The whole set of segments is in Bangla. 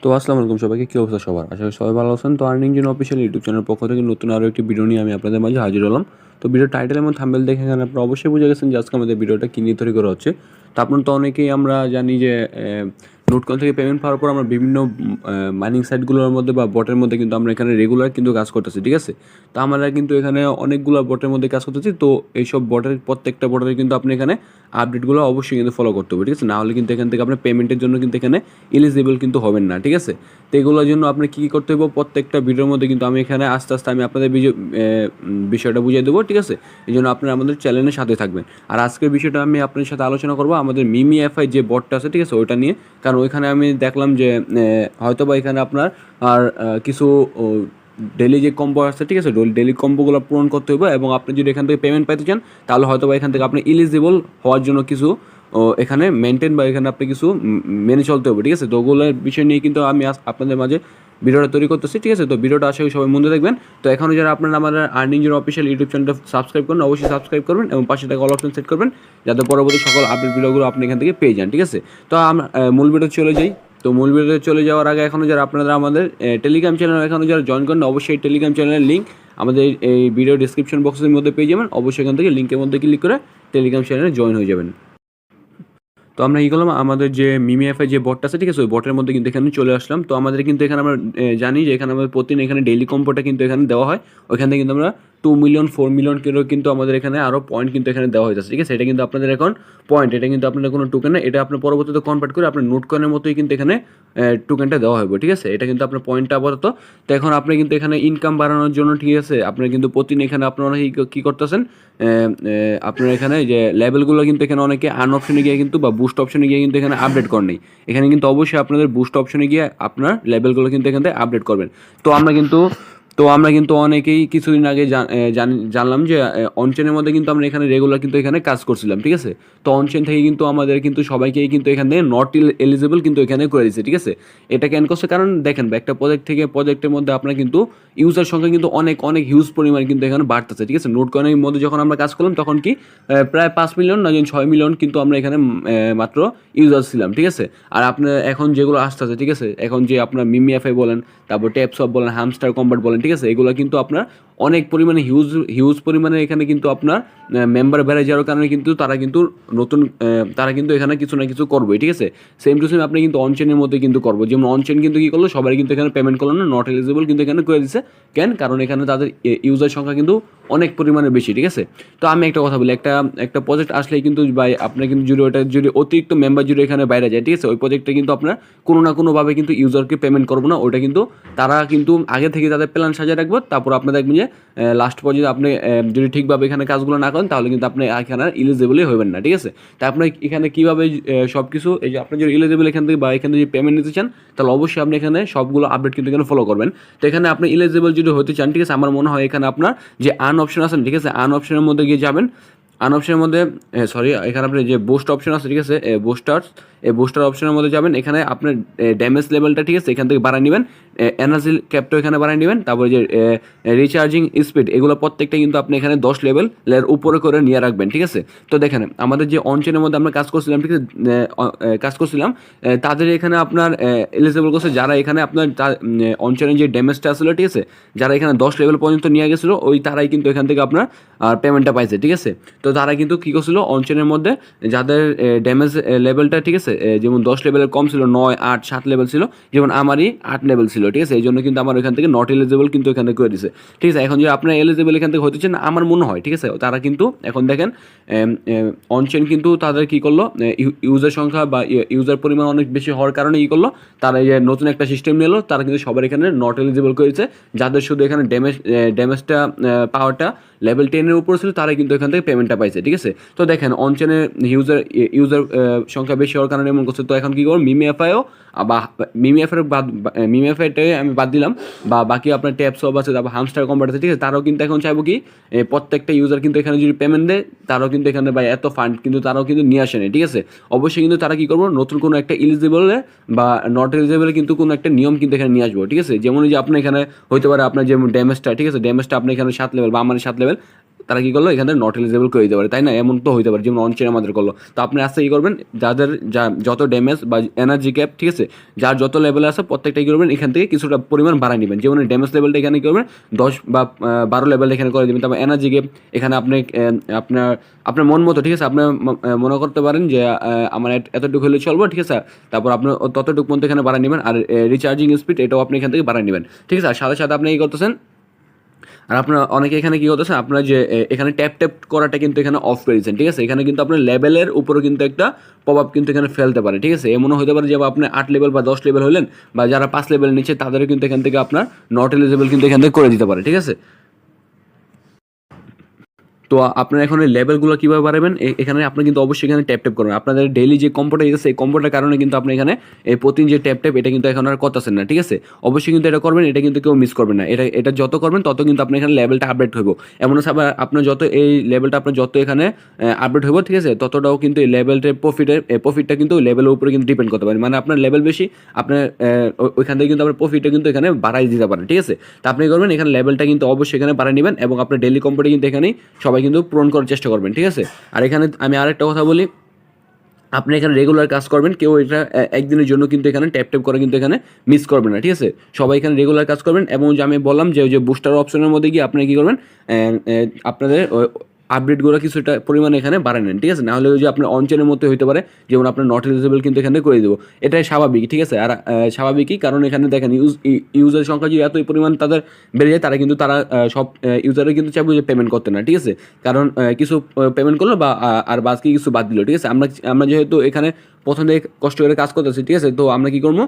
তো আসসালামু আলাইকুম সবাইকে, কী অবস্থা সবার? আশা করি সবাই ভালো আছেন। তো আর্নিং জেন অফিসিয়াল ইউটিউব চ্যানেলের পক্ষ থেকে নতুন আরও একটি ভিডিও নিয়ে আমি আপনাদের মাঝে হাজির হলাম। তো ভিডিওর টাইটেল এবং থাম্বনেল দেখে এখানে আপনারা অবশ্যই বুঝে গেছেন যে আজকে আমাদের ভিডিওটা কী নিয়ে তৈরি করা হচ্ছে। তো আপনারা তো অনেকেই আমরা জানি যে নোটকয়েন থেকে পেমেন্ট পাওয়ার পর আমরা বিভিন্ন মাইনিং সাইটগুলোর মধ্যে বা বটের মধ্যে কিন্তু আমরা এখানে রেগুলার কিন্তু কাজ করতেছি, ঠিক আছে? তো আমরা কিন্তু এখানে অনেকগুলো বটের মধ্যে কাজ করতেছি। তো এইসব বটের প্রত্যেকটা বটের কিন্তু আপনি এখানে আপডেটগুলো অবশ্যই কিন্তু ফলো করতে হবে, ঠিক আছে? না হলে কিন্তু এখান থেকে আপনার পেমেন্টের জন্য কিন্তু এখানে এলিজিবল কিন্তু হবেন না, ঠিক আছে? তো এগুলোর জন্য আপনি কী কী করতে হবে প্রত্যেকটা ভিডিওর মধ্যে কিন্তু আমি এখানে আস্তে আস্তে আমি আপনাদের বিষয়টা বুঝিয়ে দেবো, ঠিক আছে? এই জন্য আপনারা আমাদের চ্যানেলের সাথে থাকবেন। আর আজকের বিষয়টা আমি আপনাদের সাথে আলোচনা করবো আমাদের মিমি এফআই যে বটটা আছে, ঠিক আছে, ওইটা নিয়ে। কারণ ওইখানে আমি দেখলাম যে হয়তো বা এখানে আপনার আর কিছু ডেলি যে কম্বো আছে, ঠিক আছে, ডেলি কম্বোগুলো পূরণ করতে হবে এবং আপনি যদি এখান থেকে পেমেন্ট পাইতে চান তাহলে হয়তো বা এখান থেকে আপনি এলিজিবল হওয়ার জন্য কিছু এখানে মেনটেন বা এখানে আপনি কিছু মেনে চলতে হবে, ঠিক আছে? তো ওগুলোর বিষয় নিয়ে কিন্তু আমি আপনাদের মাঝে ভিডিওটা তৈরি করতেছি, ঠিক আছে? তো ভিডিওটা আশা করি সবাই মনে দেখবেন। তো এখনও যারা আপনারা আমাদের আর্নিং জেন অফিসিয়াল ইউটিউব চ্যানেলটা সাবস্ক্রাইব করুন, অবশ্যই সাবস্ক্রাইব করবেন এবং পাশে থাকা অল অপশন সেট করবেন যাতে পরবর্তী সকল আপডেট ভিডিওগুলো আপনি এখান থেকে পেয়ে যান, ঠিক আছে? তো আমরা মূল ভিডিও চলে যাই। তো মূল ভিডিওতে চলে যাওয়ার আগে এখনও যারা আপনারা আমাদের টেলিগ্রাম চ্যানেল এখনও যারা জয়েন করেন অবশ্যই টেলিগ্রাম চ্যানেলের লিঙ্ক আমাদের এই ভিডিও ডিসক্রিপশন বক্সের মধ্যে পেয়ে যাবেন। অবশ্যই এখান থেকে লিঙ্কের মধ্যে ক্লিক করে টেলিগ্রাম চ্যানেলে জয়েন হয়ে যাবেন। তো আমরা এই করলাম আমাদের যে মিমি এফআই যে বটটা আছে, ঠিক আছে, ওই বটের মধ্যে কিন্তু এখানে চলে আসলাম। তো আমাদের কিন্তু এখানে আমরা জানি যে এখানে আমাদের প্রতিদিন এখানে ডেইলি কম্বোটা কিন্তু এখানে দেওয়া হয়। ওইখান থেকে কিন্তু আমরা 2 মিলিয়ন 4 মিলিয়ন কিলো কিন্তু আমাদের এখানে আরও পয়েন্ট কিন্তু এখানে দেওয়া হয়েছে, ঠিক আছে? এটা কিন্তু আপনাদের এখন পয়েন্ট, এটা কিন্তু আপনাদের কোনো টোকেন না, এটা আপনার পরবর্তীতে কনভার্ট করে আপনার নোট কয়েনের মতোই কিন্তু এখানে টোকেনটা দেওয়া হবে, ঠিক আছে? এটা কিন্তু আপনার পয়েন্টটা আপাতত। তো এখন আপনি কিন্তু এখানে ইনকাম বাড়ানোর জন্য, ঠিক আছে, আপনার কিন্তু প্রতিদিন এখানে আপনারা কী করতেছেন, আপনার এখানে যে লেভেলগুলো কিন্তু এখানে অনেকে আন অপশনে গিয়ে কিন্তু বা বুস্ট অপশনে গিয়ে কিন্তু এখানে আপডেট করেন নাই। এখানে কিন্তু অবশ্যই আপনাদের বুস্ট অপশনে গিয়ে আপনার লেভেলগুলো কিন্তু এখান থেকে আপডেট করবেন। তো আমরা কিন্তু অনেকেই কিছুদিন আগে জানলাম যে অনচেনের মধ্যে কিন্তু আমরা এখানে রেগুলার কিন্তু এখানে কাজ করছিলাম, ঠিক আছে? তো অনচেন থেকে কিন্তু আমাদের কিন্তু সবাইকেই কিন্তু এখান থেকে নট এলিজিবল কিন্তু এখানে করে দিচ্ছে, ঠিক আছে? এটা কেন করছে? কারণ দেখেন একটা প্রজেক্ট থেকে প্রজেক্টের মধ্যে আপনার কিন্তু ইউজার সংখ্যা কিন্তু অনেক অনেক হিউজ পরিমাণ কিন্তু এখানে বাড়তেছে, ঠিক আছে? নোট কয়েনের মধ্যে যখন আমরা কাজ করলাম তখন কি প্রায় 5 মিলিয়ন না 6 মিলিয়ন কিন্তু আমরা এখানে মাত্র ইউজার ছিলাম, ঠিক আছে? আর আপনার এখন যেগুলো আসতেছে, ঠিক আছে, এখন যে আপনার মিমি এফআই বলেন, তারপর ট্যাপসপ বলেন, হামস্টার কম্বাট বলেন, ঠিক আছে, এগুলো কিন্তু আপনার অনেক পরিমাণে হিউজ পরিমাণে এখানে কিন্তু আপনার মেম্বার বেড়ে যাওয়ার কারণে কিন্তু তারা কিন্তু নতুন তারা কিন্তু এখানে কিছু না কিছু করবে, ঠিক আছে? সেম টু সেম আপনি কিন্তু অনচেনের মধ্যে কিন্তু করবো, যেমন অনচেন কিন্তু কী করলো, সবাই কিন্তু এখানে পেমেন্ট করলো না, নট এলিজিবল কিন্তু এখানে করে দিচ্ছে। কেন? কারণ এখানে তাদের ইউজার সংখ্যা কিন্তু অনেক পরিমাণে বেশি, ঠিক আছে? তো আমি একটা কথা বলি, একটা প্রজেক্ট আসলেই কিন্তু ভাই আপনার কিন্তু যদি ওটা যদি অতিরিক্ত মেম্বার যদি এখানে বাইরে যায়, ঠিক আছে, ওই প্রজেক্টে কিন্তু আপনার কোনো না কোনোভাবে কিন্তু ইউজারকে পেমেন্ট করবো না। ওটা কিন্তু তারা কিন্তু আগে থেকে তাদের প্ল্যান সাজিয়ে রাখবো, তারপর আপনি দেখবেন যে লাস্ট পর্যায়ে আপনি যদি ঠিকভাবে এখানে কাজগুলো না করেন তাহলে কিন্তু আপনি এখানে ইলিজিবলই হবেন না, ঠিক আছে? তা আপনি এখানে কীভাবে সব কিছু এই যে আপনি যদি ইলিজিবল এখান থেকে বা এখান থেকে যদি পেমেন্ট নিতে চান তাহলে অবশ্যই আপনি এখানে সবগুলো আপডেট কিন্তু এখানে ফলো করবেন। তো এখানে আপনি ইলিজিবল যদি হতে চান, ঠিক আছে, আমার মনে হয় এখানে আপনার যে আন অপশন আছে, ঠিক আছে, আন অপশনের মধ্যে গিয়ে যাবেন। আন অপশনের মধ্যে এখানে আপনি যে বুস্ট অপশন আছে, ঠিক আছে, বুস্টার অপশনের মধ্যে যাবেন। এখানে আপনার ড্যামেজ লেভেলটা, ঠিক আছে, এখান থেকে বাড়ায় নেবেন, এনার্জি ক্যাপটা এখানে বাড়ায় নেবেন, তারপরে যে রিচার্জিং স্পিড এগুলো প্রত্যেকটা কিন্তু আপনি এখানে 10 লেভেলের উপরে করে নিয়ে রাখবেন, ঠিক আছে? তো দেখেন আমাদের যে অনচেনের মধ্যে আমরা কাজ করছিলাম, ঠিক আছে, তাদের এখানে আপনার এলিজিবল করছে যারা এখানে আপনার অনচেনের যে ড্যামেজটা আসলে, ঠিক আছে, যারা এখানে 10 লেভেল পর্যন্ত নিয়ে গেছিলো ওই তারাই কিন্তু এখান থেকে আপনার পেমেন্টটা পাইছে, ঠিক আছে? তো তারা কিন্তু কী করছিল অনচেনের মধ্যে যাদের ড্যামেজ লেভেলটা, ঠিক আছে, যেমন 10 লেভেলের কম ছিল, 9, 8, 7 লেভেল ছিল, যেমন আমারই 8 লেভেল ছিল, ঠিক আছে? এই জন্য কিন্তু আমার এখান থেকে নট এলিজিবল কিন্তু এখানে করে দিছে, ঠিক আছে? এখন যে আপনার এলিজিবল এখান থেকে হতে চান আমার মনে হয়, ঠিক আছে, তারা কিন্তু এখন দেখেন অনচেন কিন্তু তাদের কী করলো, ইউজার সংখ্যা বা ইউজার পরিমাণ অনেক বেশি হওয়ার কারণে কী করলো, তারা এই যে নতুন একটা সিস্টেম নিল, তারা কিন্তু সবার এখানে নট এলিজিবল করেছে। যাদের শুধু এখানে ড্যামেজটা পাওয়ারটা লেভেল 10-এর উপর ছিল তারাই কিন্তু এখান থেকে পেমেন্টটা পাইছে, ঠিক আছে? তো দেখেন অনচেনের ইউজার সংখ্যা বেশি হওয়ার কারণে এমন করছে। তো এখন কী করবো, মিমি এফআইও বা মিমি এফআইটাই আমি বাদ দিলাম, বা বাকি আপনার ট্যাপসপ আছে, তারপর হামস্টার কম্বাট আছে, ঠিক আছে, তারাও কিন্তু এখন চাইবো কি প্রত্যেকটা ইউজার কিন্তু এখানে যদি পেমেন্ট দেয় তারাও কিন্তু এখানে বা এত ফান্ড কিন্তু তারাও কিন্তু নিয়ে আসে না, ঠিক আছে? অবশ্যই কিন্তু তারা কী করবো, নতুন কোনো একটা এলিজিবলে বা নট এলিজিবলে কিন্তু কোনো একটা নিয়ম কিন্তু এখানে নিয়ে আসবো, ঠিক আছে? যেমন যে আপনার এখানে হইতে পারে আপনার যেমন ড্যামেজটা, ঠিক আছে, ড্যামেজটা আপনি এখানে 7 লেভেল বা আমার 7 লেভেল, তারা কী করলো এখান থেকে নট এলিজেবল করে দিতে পারে, তাই না? এমন তো হইতে পারে, যেমন অনচেন আমাদের করলো। তো আপনি আজকে কী করবেন, যাদের যত ড্যামেজ বা এনার্জি ক্যাপ, ঠিক আছে, যার যত লেভেল আছে প্রত্যেকটা কী করবেন এখান থেকে কিছুটা পরিমাণ বাড়ায় নেবেন। যেমন ড্যামেজ লেভেলটা এখানে কী করবেন 10 বা 12 লেভেল এখানে করে দেবেন। তারপর এনার্জি ক্যাপ এখানে আপনি আপনার মন মতো, ঠিক আছে, আপনি মনে করতে পারেন যে আমার এতটুকু হলে চলবো, ঠিক আছে, তারপর আপনি ততটুকু মধ্যে এখানে বাড়ায় নেবেন। আর রিচার্জিং স্পিড এটাও আপনি এখান থেকে বাড়ায় নেবেন, ঠিক আছে। আর সাথে সাথে আপনি কী করতেছেন, আর আপনার অনেকে এখানে কী করতেছেন, আপনার যে এখানে ট্যাপ করাটা কিন্তু এখানে অফ করে দিচ্ছেন, ঠিক আছে। এখানে কিন্তু আপনার লেভেলের উপরে কিন্তু একটা প্রভাব কিন্তু এখানে ফেলতে পারে, ঠিক আছে। এমনও হতে পারে যে আপনি 8 লেভেল বা 10 লেভেল হলেন, বা যারা 5 লেভেল নিচে তাদেরও কিন্তু এখান থেকে আপনার নট এলিজেবল কিন্তু এখান থেকে করে দিতে পারে, ঠিক আছে। তো আপনারা এখন এই লেভেলগুলো কীভাবে বাড়াবেন, এখানে আপনি কিন্তু অবশ্যই এখানে ট্যাপ করবেন। আপনাদের ডেইলি যে কম্বোটা আছে এই কম্বোটার কারণে কিন্তু আপনি এখানে এই প্রতিদিন যে ট্যাপ এটা কিন্তু এখন আর করতেছেন না, ঠিক আছে। অবশ্যই কিন্তু এটা করবেন, এটা কিন্তু কেউ মিস করবেন না। এটা যত করবেন তত কিন্তু আপনার এখানে লেভেলটা আপডেট হইব। এমন আছে আবার আপনার যত এই লেভেলটা আপনার যত এখানে আপডেট হইব, ঠিক আছে, ততটাও কিন্তু এই লেভেলটার প্রফিটটা কিন্তু লেভেলের উপরে কিন্তু ডিপেন্ড করতে পারে। মানে আপনার লেভেল বেশি, আপনার ওইখান থেকে কিন্তু আপনার প্রফিটটা কিন্তু এখানে বাড়াই দিতে পারেন, ঠিক আছে। তা আপনি করবেন এখানে লেভেলটা কিন্তু অবশ্যই এখানে বাড়াই নেবেন, এবং আপনার ডেইলি কম্বোটা কিন্তু এখানেই সবাই কিন্তু পূরণ করার চেষ্টা করবেন, ঠিক আছে। আর এখানে আমি আরেকটা কথা বলি, আপনি এখানে রেগুলার কাজ করবেন, কেউ এটা একদিনের জন্য কিন্তু এখানে ট্যাপ করে কিন্তু এখানে মিস করবেন না, ঠিক আছে। সবাই এখানে রেগুলার কাজ করবেন, এবং যে আমি বললাম যে বুস্টার অপশনের মধ্যে গিয়ে আপনি কী করবেন, আপনাদের আপডেটগুলো কিছুটা পরিমাণে এখানে বাড়ায় নেন, ঠিক আছে। নাহলে ওই যে আপনার অনচেনের মধ্যে হতে পারে, যেমন আপনার নট এলিজেবল কিন্তু এখানে করে দেবো, এটাই স্বাভাবিক, ঠিক আছে। আর স্বাভাবিকই, কারণ এখানে দেখেন ইউজার সংখ্যা যদি এতই পরিমাণ তাদের বেড়ে যায়, তারা সব ইউজারে কিন্তু চাইবে যে পেমেন্ট করতে না, ঠিক আছে। কারণ কিছু পেমেন্ট করলো বা আর বাকি কিছু বাদ দিল, ঠিক আছে। আমরা যেহেতু এখানে প্রথম থেকে কষ্ট করে কাজ করতেছি, ঠিক আছে, তো আমরা কী করবো,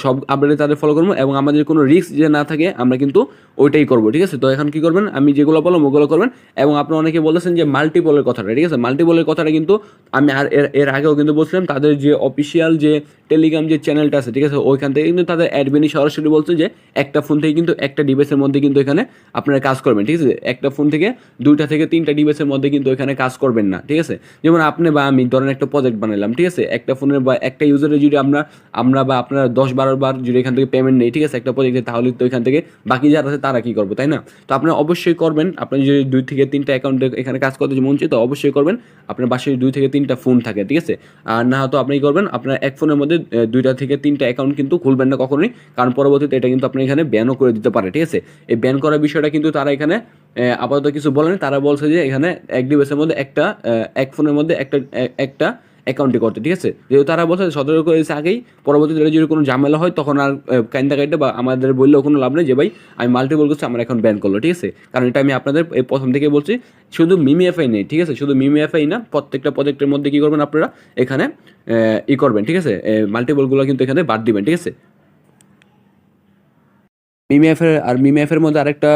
সব আপডেটে তাদের ফলো করবো, এবং আমাদের কোনো রিস্ক যে না থাকে আমরা কিন্তু ওইটাই করবো, ঠিক আছে। তো এখন কী করবেন, আমি যেগুলো বললাম ওগুলো করবেন। এবং আপনারা অনেকে বলেছেন যে মাল্টিপলের কথাটা, ঠিক আছে, মাল্টিপলের কথাটা কিন্তু আমি আর এর আগেও কিন্তু বলছিলাম, তাদের যে অফিসিয়াল যে টেলিগ্রাম যে চ্যানেলটা আছে, ঠিক আছে, ওইখান থেকে কিন্তু তাদের অ্যাডমিনই সরাসরি বলছে যে একটা ফোন থেকে কিন্তু একটা ডিভাইসের মধ্যে কিন্তু এখানে আপনারা কাজ করবেন, ঠিক আছে। একটা ফোন থেকে 2টা থেকে 3টা ডিভাইসের মধ্যে কিন্তু এখানে কাজ করবেন না, ঠিক আছে। যেমন আপনি বা আমি ধরেন একটা প্রজেক্ট বানালাম, ঠিক আছে, একটা ফোনের বা একটা ইউজারের যদি আমরা বা আপনারা 10-12 বার যদি এখান থেকে পেমেন্ট নেই, ঠিক আছে, একটা প্রজেক্টে, তাহলে তো এখান থেকে বাকি যারা আছে তারা কী করবো, তাই না? তো আপনারা অবশ্যই করবেন, আপনি যদি 2 থেকে 3টা অ্যাকাউন্টে এখানে কাজ করতে মন চাই, তো অবশ্যই করবেন। আপনার বাসায় 2 থেকে 3টা ফোন থাকে, ঠিক আছে। আর না হয়তো আপনি করবেন, আপনার এক ফোনের মধ্যে 2টা থেকে 3টা অ্যাকাউন্ট কিন্তু খুলবেন না কখনোই, কারণ পরবর্তীতে এটা কিন্তু আপনি এখানে ব্যানও করে দিতে পারে, ঠিক আছে। এই ব্যান করার বিষয়টা কিন্তু তারা এখানে আপাতত কিছু বলেনি, তারা বলছে যে এখানে এক ডিভাইসের মধ্যে এক ফোনের মধ্যে একটা অ্যাকাউন্টে করতে, ঠিক আছে। যেহেতু তারা বলছে সতর্ক করেছে আগেই, পরবর্তীতে যদি কোনো ঝামেলা হয় তখন আর কাইন্দা বা আমাদের বললেও কোনো লাভ নেই যে ভাই আমি মাল্টিপল করছি, আমার এখন ব্যান করলো, ঠিক আছে। কারণ এটা আমি আপনাদের প্রথম থেকে বলছি, শুধু মিমিএফআই নেই, ঠিক আছে, শুধু মিমিএফআই না, প্রত্যেকটা প্রজেক্টের মধ্যে কী করবেন আপনারা এখানে করবেন, ঠিক আছে, মাল্টিপলগুলো কিন্তু এখানে বাদ দিবেন, ঠিক আছে। মিমিএফের মধ্যে আরেকটা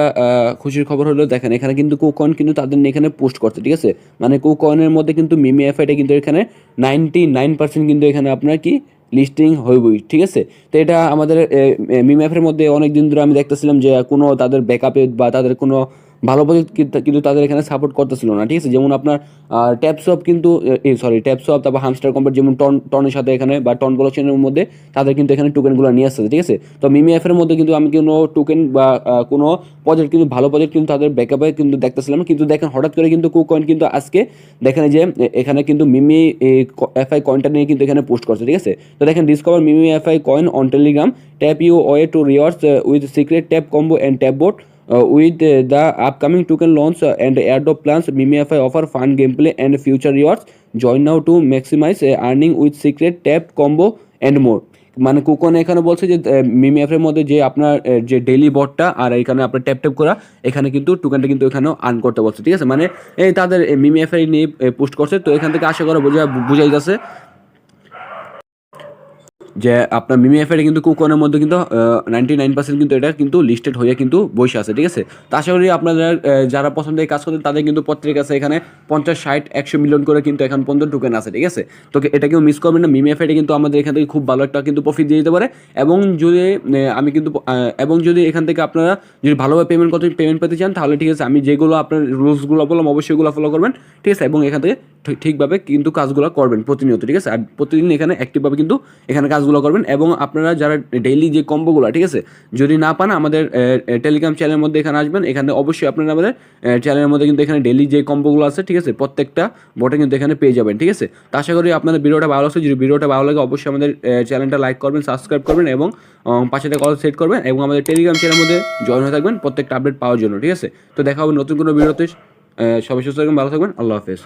খুশির খবর হলো, দেখেন এখানে কিন্তু কুকয়েন কিন্তু তাদের এখানে পোস্ট করছে, ঠিক আছে। মানে কুকয়েনের মধ্যে কিন্তু মিমিএফআইটা কিন্তু এখানে 99% কিন্তু এখানে আপনার কি লিস্টিং হইবই, ঠিক আছে। তো এটা আমাদের মিমিএফের মধ্যে অনেক দিন ধরে আমি দেখতেছিলাম যে কোনো তাদের ব্যাকআপে বা তাদের কোনো ভালো প্রজেক্ট কিন্তু তাদের এখানে সাপোর্ট করতেছিল না, ঠিক আছে। যেমন আপনার ট্যাপসপ কিন্তু ট্যাপসপ, তারপর হামস্টার কম্পার, যেমন টনের সাথে এখানে বা টন ব্লকচেনের মধ্যে তাদের কিন্তু এখানে টোকেনগুলো নিয়ে আসছে, ঠিক আছে। তো মিমিএফের মধ্যে কিন্তু আমি কোনো টোকেন বা কোনো প্রজেক্ট কিন্তু ভালো প্রজেক্ট কিন্তু তাদের ব্যাকআপে কিন্তু দেখতেছিলাম, কিন্তু দেখেন হঠাৎ করে কিন্তু কুকয়েন কিন্তু আজকে দেখেন যে এখানে কিন্তু মিমি এফআই কয়েনটা নিয়ে কিন্তু এখানে পোস্ট করছে, ঠিক আছে। তো দেখেন discover MemeFi coin on Telegram, tap you way to rewards with secret tap combo and tap bot. With the upcoming token launch and airdrop plans, MimiFi offer fun gameplay and future rewards. Join now to maximize earning with secret tap combo and more. মানে কুকন এখানে বলছে যে মিমিএফের মধ্যে যে আপনার যে ডেইলি বটটা আর এখানে আপনার ট্যাপ করা, এখানে কিন্তু টোকেনটা কিন্তু এখানেও আর্ন করতে বলছে, ঠিক আছে। মানে এই তাদের মিমিএফআই নিয়ে পোস্ট করছে, তো এখান থেকে আশা করা বোঝাই যাচ্ছে যে আপনার মিমিএফআইটা কিন্তু কুকনের মধ্যে কিন্তু 99% কিন্তু এটা কিন্তু লিস্টেড হয়ে কিন্তু বসে আছে, ঠিক আছে। তো আশা করি আপনারা যারা পছন্দ এই কাজ করতেন তাদের কিন্তু প্রত্যেকের কাছে এখানে 50-60-100 মিলিয়ন করে কিন্তু এখন পর্যন্ত টোকেন আছে, ঠিক আছে। তো এটা কেউ মিস করবেন না, মিমিএফআইটা কিন্তু আমাদের এখান থেকে খুব ভালো একটা কিন্তু প্রফিট দিয়ে দিতে পারে। এবং যদি এখান থেকে আপনারা যদি ভালোভাবে পেমেন্ট পেতে চান, তাহলে ঠিক আছে, আমি যেগুলো আপনার রুলসগুলো বললাম অবশ্যই এগুলো ফলো করবেন, ঠিক আছে। এবং এখান থেকে ঠিকভাবে কিন্তু কাজগুলো করবেন প্রতিনিয়ত, ঠিক আছে। আর প্রতিদিন এখানে অ্যাক্টিভভাবে কিন্তু এখানে কাজগুলো কাজগুলো করবেন। এবং আপনারা যারা ডেইলি যে কম্বোগুলো, ঠিক আছে, যদি না পান আমাদের টেলিগ্রাম চ্যানেলের মধ্যে এখানে আসবেন। এখানে অবশ্যই আপনারা আমাদের চ্যানেলের মধ্যে কিন্তু এখানে ডেইলি যে কম্বোগুলো আছে, ঠিক আছে, প্রত্যেকটা বটে কিন্তু এখানে পেয়ে যাবেন, ঠিক আছে। তো আশা করি আপনাদের ভিডিওটা ভালো লাগছে। যদি ভিডিওটা ভালো লাগে অবশ্যই আমাদের চ্যানেলটা লাইক করবেন, সাবস্ক্রাইব করবেন এবং পাশে একটা কল সেট করবেন এবং আমাদের টেলিগ্রাম চ্যানেলের মধ্যে জয়েন হয়ে থাকবেন প্রত্যেকটা আপডেট পাওয়ার জন্য, ঠিক আছে। তো দেখা হবে নতুন কোনো ভিডিওতে। সবাই সুস্থ থাকবেন, ভালো থাকবেন, আল্লাহ হাফেজ।